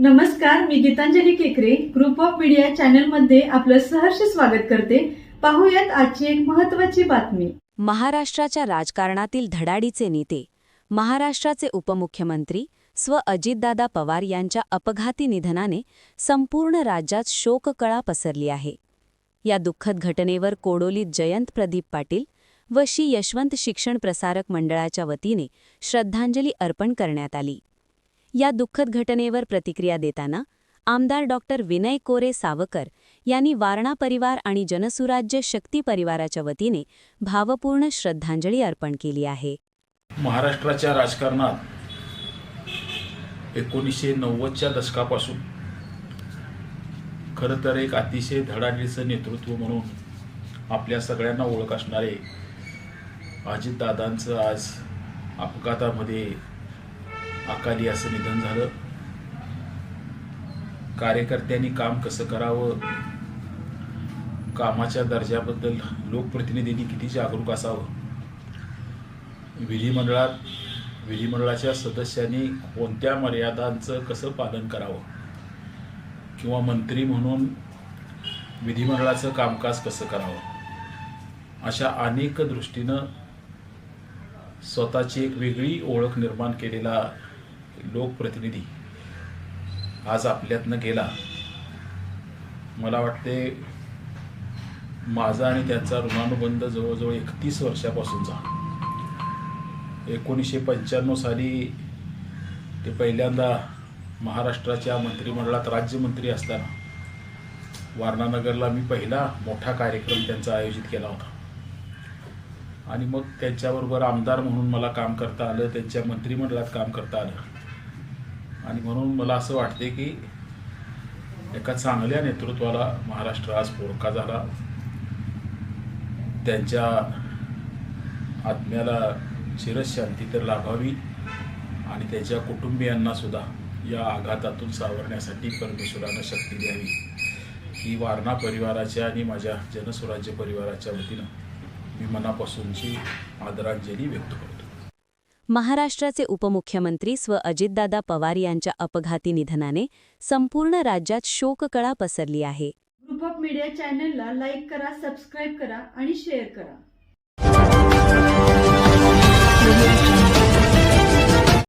नमस्कार, मी गीतांजली केकरे group of media channel मध्ये आपलं सहर्ष स्वागत करते। पाहूयात आजची एक महत्त्वाची बातमी। महाराष्ट्राच्या राजकारणातील धडाडीचे नेते, महाराष्ट्राचे उपमुख्यमंत्री अजितदादा पवार यांच्या अपघाती निधनाने संपूर्ण राज्यात शोककळा पसरली आहे। या दुःखद घटनेवर कोडोलीत जयंत प्रदीप पाटील व यशवंत शिक्षण प्रसारक मंडळाच्या वतीने श्रद्धांजली अर्पण करण्यात आली। या दुःखद घटनेवर प्रतिक्रिया देताना आमदार डॉक्टर विनय कोरे सावकर यांनी वारणा परिवार आणि जनसुराज्य शक्ती परिवाराच्या वतीने भावपूर्ण श्रद्धांजली अर्पण केली आहे। महाराष्ट्राच्या राजकारणात 1990च्या दशकापासून खरं तर एक अतिशय धडाडीचं नेतृत्व म्हणून आपल्या सगळ्यांना ओळख असणारे अजितदादांचं आज अपघातामध्ये अकाली असं निधन झालं। कार्यकर्त्यांनी काम कसं करावं, कामाच्या दर्जाबद्दल लोकप्रतिनिधींनी किती जागरूक असावं, विधिमंडळाच्या सदस्यांनी कोणत्या मर्यादांचं कसं पालन करावं किंवा मंत्री म्हणून विधिमंडळाचं कामकाज कसं करावं, अशा अनेक दृष्टीनं स्वतःची एक वेगळी ओळख निर्माण केलेला लोकप्रतिनिधी आज आपल्यातनं गेला। मला वाटते माझा आणि त्यांचा ऋणानुबंध जवळजवळ 31 वर्षापासूनचा। 1995 साली ते पहिल्यांदा महाराष्ट्राच्या मंत्रिमंडळात राज्यमंत्री असताना वारणानगरला मी पहिला मोठा कार्यक्रम त्यांचा आयोजित केला होता आणि मग त्यांच्याबरोबर आमदार म्हणून मला काम करता आलं, त्यांच्या मंत्रिमंडळात काम करता आलं आणि म्हणून मला असं वाटते की एका चांगल्या नेतृत्वाला महाराष्ट्र आज पोरका झाला। त्यांच्या आत्म्याला चिरशांती तर लाभावी आणि त्यांच्या कुटुंबियांना सुद्धा या आघातातून सावरण्यासाठी परमेश्वरानं शक्ती द्यावी, ही वारणा परिवाराच्या आणि माझ्या जनसुराज्य परिवाराच्या वतीनं मी मनापासूनची आदरांजली व्यक्त करतो। महाराष्ट्राचे उपमुख्यमंत्री अजितदादा पवार यांच्या अपघाती निधनाने संपूर्ण राज्यात शोककळा पसरली आहे। ग्रुप ऑफ मीडिया चॅनलला लाईक करा, सबस्क्राईब करा आणि शेअर करा।